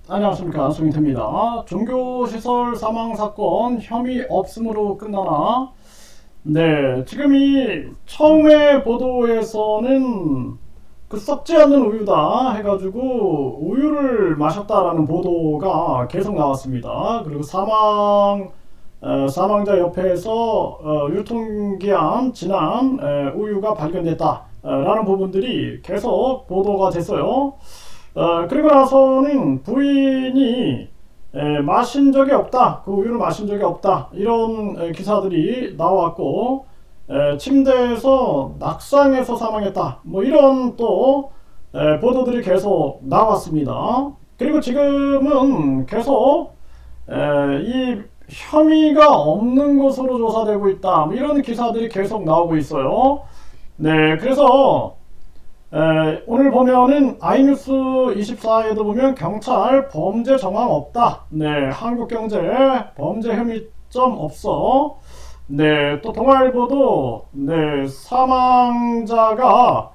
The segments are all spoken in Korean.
안녕하십니까, 송인태입니다. 종교시설 사망사건 혐의 없음으로 끝나나. 네, 지금 이 처음에 보도에서는 그 썩지 않는 우유다 해가지고 우유를 마셨다라는 보도가 계속 나왔습니다. 그리고 사망자 옆에서 유통기한 지난 우유가 발견됐다 라는 부분들이 계속 보도가 됐어요. 그리고 나서는 부인이 마신 적이 없다, 그 우유를 마신 적이 없다, 이런 기사들이 나왔고, 침대에서 낙상해서 사망했다, 뭐 이런 또 보도들이 계속 나왔습니다. 그리고 지금은 계속 이 혐의가 없는 것으로 조사되고 있다, 뭐 이런 기사들이 계속 나오고 있어요. 네, 그래서 오늘 보면은 아이뉴스 24에도 보면 경찰 범죄 정황 없다. 네, 한국경제 범죄 혐의점 없어. 네, 또 동아일보도 네, 사망자가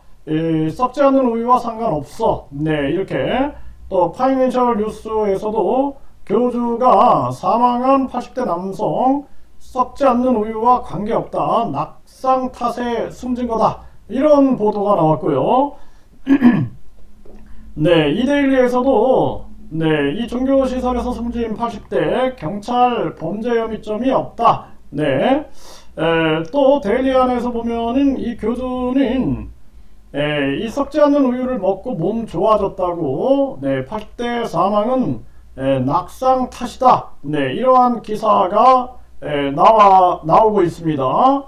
썩지 않는 우유와 상관없어. 네, 이렇게. 또 파이낸셜 뉴스에서도 교주가 사망한 80대 남성 썩지 않는 우유와 관계없다, 낙상 탓에 숨진 거다, 이런 보도가 나왔고요. 네, 이데일리에서도 네, 이 종교시설에서 숨진 80대 경찰 범죄 혐의점이 없다. 네, 또 데일리안에서 보면은 이 교주는 이 썩지 않는 우유를 먹고 몸 좋아졌다고, 네, 80대 사망은 낙상 탓이다. 네, 이러한 기사가 나오고 있습니다.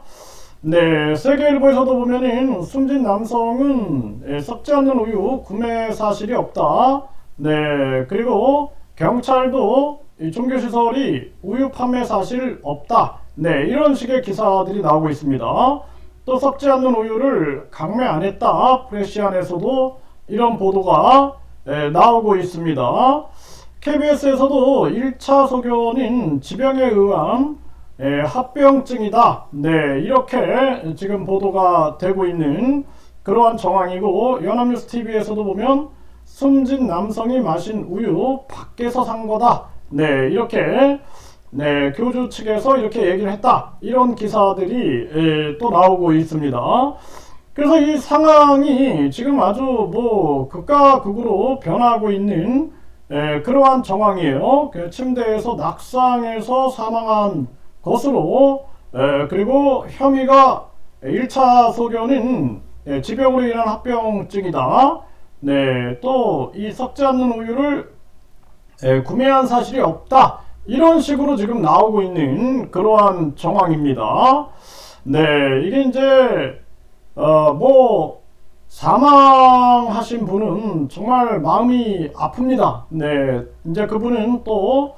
네, 세계일보에서도 보면은 숨진 남성은 썩지 않는 우유 구매 사실이 없다. 네, 그리고 경찰도 이 종교시설이 우유 판매 사실 없다. 네, 이런 식의 기사들이 나오고 있습니다. 또 썩지 않는 우유를 강매 안 했다, 프레시안에서도 이런 보도가 나오고 있습니다. KBS에서도 1차 소견인 지병에 의한 합병증이다. 네, 이렇게 지금 보도가 되고 있는 그러한 정황이고, 연합뉴스 TV에서도 보면 숨진 남성이 마신 우유 밖에서 산 거다. 네, 이렇게 네, 교주 측에서 이렇게 얘기를 했다, 이런 기사들이 또 나오고 있습니다. 그래서 이 상황이 지금 아주 뭐 극과 극으로 변하고 있는 그러한 정황이에요. 그 침대에서 낙상해서 사망한 것으로, 그리고 혐의가 1차 소견은 지병으로 인한 합병증이다. 네, 또 이 썩지 않는 우유를 구매한 사실이 없다, 이런 식으로 지금 나오고 있는 그러한 정황입니다. 네, 이게 이제 뭐 사망하신 분은 정말 마음이 아픕니다. 네, 이제 그분은 또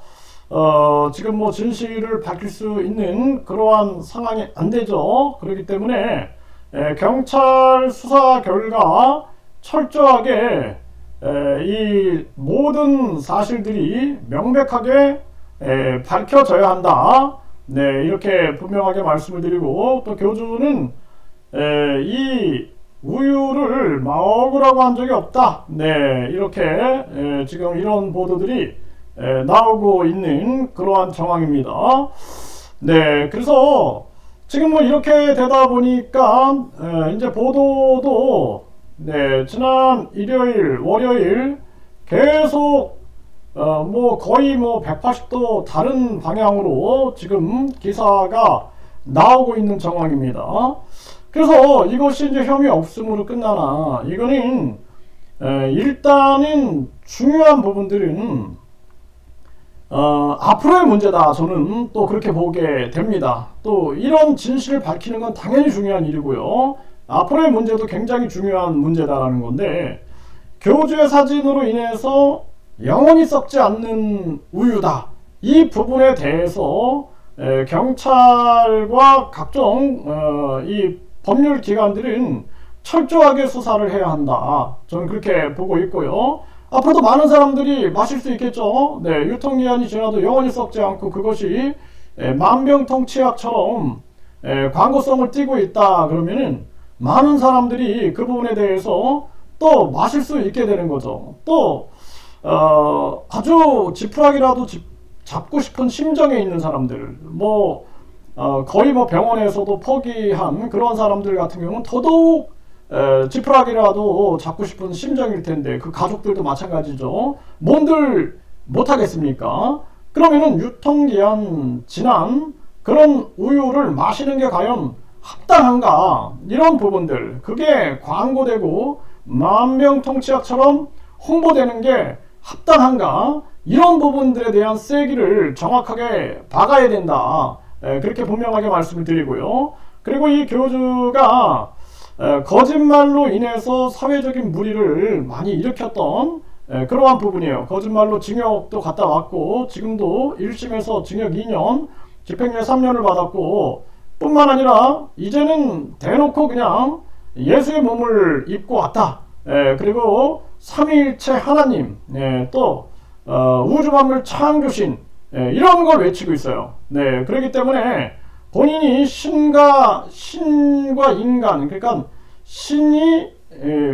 지금 뭐 진실을 밝힐 수 있는 그러한 상황이 안 되죠. 그렇기 때문에 경찰 수사 결과 철저하게 이 모든 사실들이 명백하게 밝혀져야 한다. 네, 이렇게 분명하게 말씀을 드리고, 또 교주는 이 우유를 먹으라고 한 적이 없다. 네, 이렇게 지금 이런 보도들이 나오고 있는 그러한 정황입니다. 네, 그래서 지금 뭐 이렇게 되다 보니까 이제 보도도 네, 지난 일요일, 월요일 계속 뭐 거의 뭐 180도 다른 방향으로 지금 기사가 나오고 있는 정황입니다. 그래서 이것이 이제 혐의 없음으로 끝나나, 이거는 일단은 중요한 부분들은 앞으로의 문제다, 저는 또 그렇게 보게 됩니다. 또 이런 진실을 밝히는 건 당연히 중요한 일이고요, 앞으로의 문제도 굉장히 중요한 문제다라는 건데, 교주의 사진으로 인해서 영원히 썩지 않는 우유다, 이 부분에 대해서 경찰과 각종 이 법률기관들은 철저하게 수사를 해야 한다, 저는 그렇게 보고 있고요. 앞으로도 많은 사람들이 마실 수 있겠죠. 네, 유통기한이 지나도 영원히 썩지 않고 그것이 만병통치약처럼 광고성을 띠고 있다 그러면은 많은 사람들이 그 부분에 대해서 또 마실 수 있게 되는 거죠. 또 아주 지푸라기라도 잡고 싶은 심정에 있는 사람들, 거의 병원에서도 포기한 그런 사람들 같은 경우는 더더욱 지푸라기라도 잡고 싶은 심정일 텐데, 그 가족들도 마찬가지죠. 뭔들 못하겠습니까? 그러면은 유통기한 지난 그런 우유를 마시는 게 과연 합당한가? 이런 부분들, 그게 광고되고 만병통치약처럼 홍보되는 게 합당한가? 이런 부분들에 대한 세기를 정확하게 박아야 된다. 그렇게 분명하게 말씀을 드리고요. 그리고 이 교주가 거짓말로 인해서 사회적인 물의를 많이 일으켰던 그러한 부분이에요. 거짓말로 징역도 갔다 왔고, 지금도 1심에서 징역 2년, 집행유예 3년을 받았고, 뿐만 아니라 이제는 대놓고 그냥 예수의 몸을 입고 왔다. 그리고 삼위일체 하나님, 또 우주만물 창조신, 이런 걸 외치고 있어요. 그렇기 때문에 본인이 신과 인간, 그러니까 신이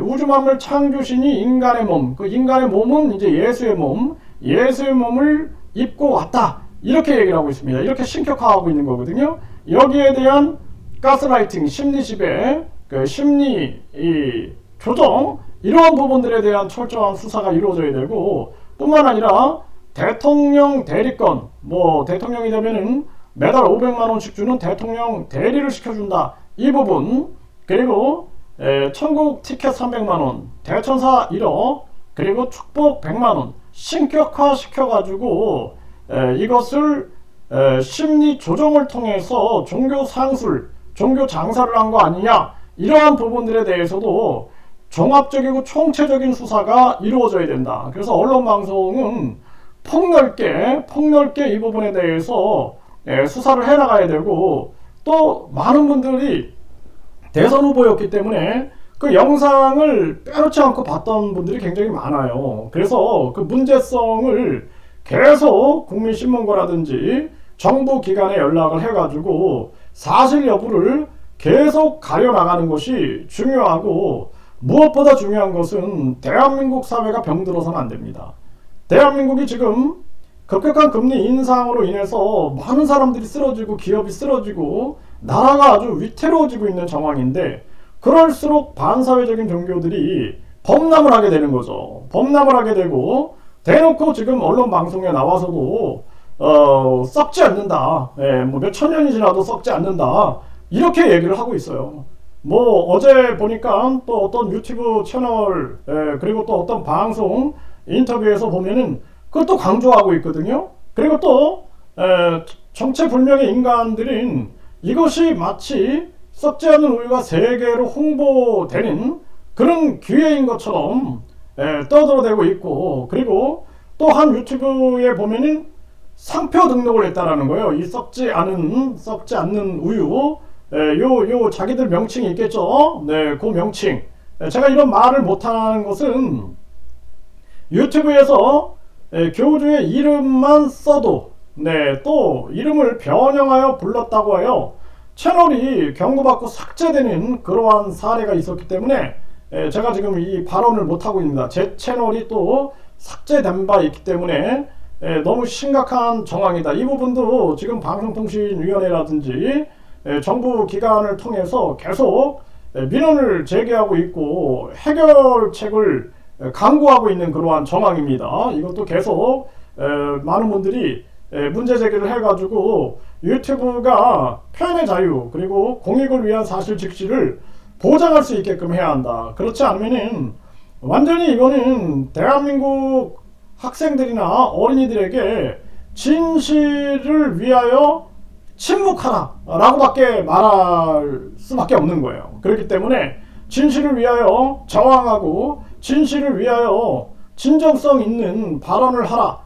우주만물 창조신이 인간의 몸, 그 인간의 몸은 이제 예수의 몸을 입고 왔다. 이렇게 얘기를 하고 있습니다. 이렇게 신격화하고 있는 거거든요. 여기에 대한 가스라이팅, 심리 지배, 그 심리 조정, 이러한 부분들에 대한 철저한 수사가 이루어져야 되고, 뿐만 아니라 대통령 대리권, 대통령이 되면은 매달 500만원씩 주는 대통령 대리를 시켜준다. 이 부분, 그리고 천국 티켓 300만원, 대천사 1억, 그리고 축복 100만원 신격화 시켜가지고 이것을 심리 조정을 통해서 종교 상술, 종교 장사를 한 거 아니냐, 이러한 부분들에 대해서도 종합적이고 총체적인 수사가 이루어져야 된다. 그래서 언론방송은 폭넓게 이 부분에 대해서 수사를 해나가야 되고, 또 많은 분들이 대선 후보였기 때문에 그 영상을 빼놓지 않고 봤던 분들이 굉장히 많아요. 그래서 그 문제성을 계속 국민신문고라든지 정부 기관에 연락을 해가지고 사실 여부를 계속 가려나가는 것이 중요하고, 무엇보다 중요한 것은 대한민국 사회가 병들어서는 안 됩니다. 대한민국이 지금 급격한 금리 인상으로 인해서 많은 사람들이 쓰러지고 기업이 쓰러지고 나라가 아주 위태로워지고 있는 정황인데, 그럴수록 반사회적인 종교들이 범람을 하게 되는 거죠. 범람을 하게 되고, 대놓고 지금 언론 방송에 나와서도 썩지 않는다. 몇천 년이 지나도 썩지 않는다. 이렇게 얘기를 하고 있어요. 어제 보니까 또 어떤 유튜브 채널, 그리고 또 어떤 방송 인터뷰에서 보면은 그것도 강조하고 있거든요. 그리고 또 정체불명의 인간들인 이것이 마치 썩지 않는 우유가 세계로 홍보되는 그런 기회인 것처럼 떠들어대고 있고, 그리고 또 한 유튜브에 보면은 상표 등록을 했다라는 거예요. 이 썩지 않는 우유, 요 자기들 명칭이 있겠죠. 그 명칭. 제가 이런 말을 못하는 것은 유튜브에서 교주의 이름만 써도 또 이름을 변형하여 불렀다고 하여 채널이 경고받고 삭제되는 그러한 사례가 있었기 때문에 제가 지금 이 발언을 못하고 있습니다. 제 채널이 또 삭제된 바 있기 때문에 너무 심각한 정황이다. 이 부분도 지금 방송통신위원회라든지 정부 기관을 통해서 계속 민원을 제기하고 있고 해결책을 강구하고 있는 그러한 정황입니다. 이것도 계속 많은 분들이 문제 제기를 해가지고 유튜브가 표현의 자유, 그리고 공익을 위한 사실 직시를 보장할 수 있게끔 해야 한다. 그렇지 않으면은 완전히 이거는 대한민국 학생들이나 어린이들에게 진실을 위하여 침묵하라 라고 밖에 말할 수밖에 없는 거예요. 그렇기 때문에 진실을 위하여 저항하고 진실을 위하여 진정성 있는 발언을 하라,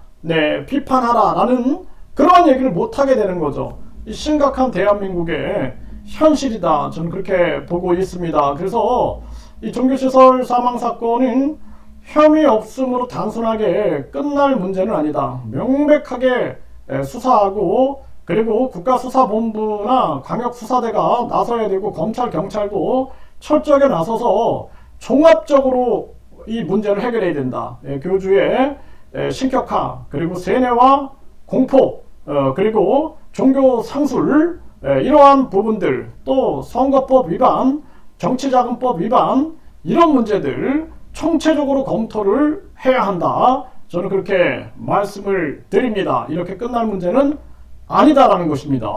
비판하라 라는 그러한 얘기를 못하게 되는 거죠. 이 심각한 대한민국의 현실이다, 저는 그렇게 보고 있습니다. 그래서 이 종교시설 사망사건은 혐의 없음으로 단순하게 끝날 문제는 아니다. 명백하게 수사하고, 그리고 국가수사본부나 광역수사대가 나서야 되고, 검찰, 경찰도 철저하게 나서서 종합적으로 이 문제를 해결해야 된다. 교주의 신격화, 그리고 세뇌와 공포, 그리고 종교 상술, 이러한 부분들, 또 선거법 위반, 정치자금법 위반, 이런 문제들 총체적으로 검토를 해야 한다. 저는 그렇게 말씀을 드립니다. 이렇게 끝날 문제는 아니다라는 것입니다.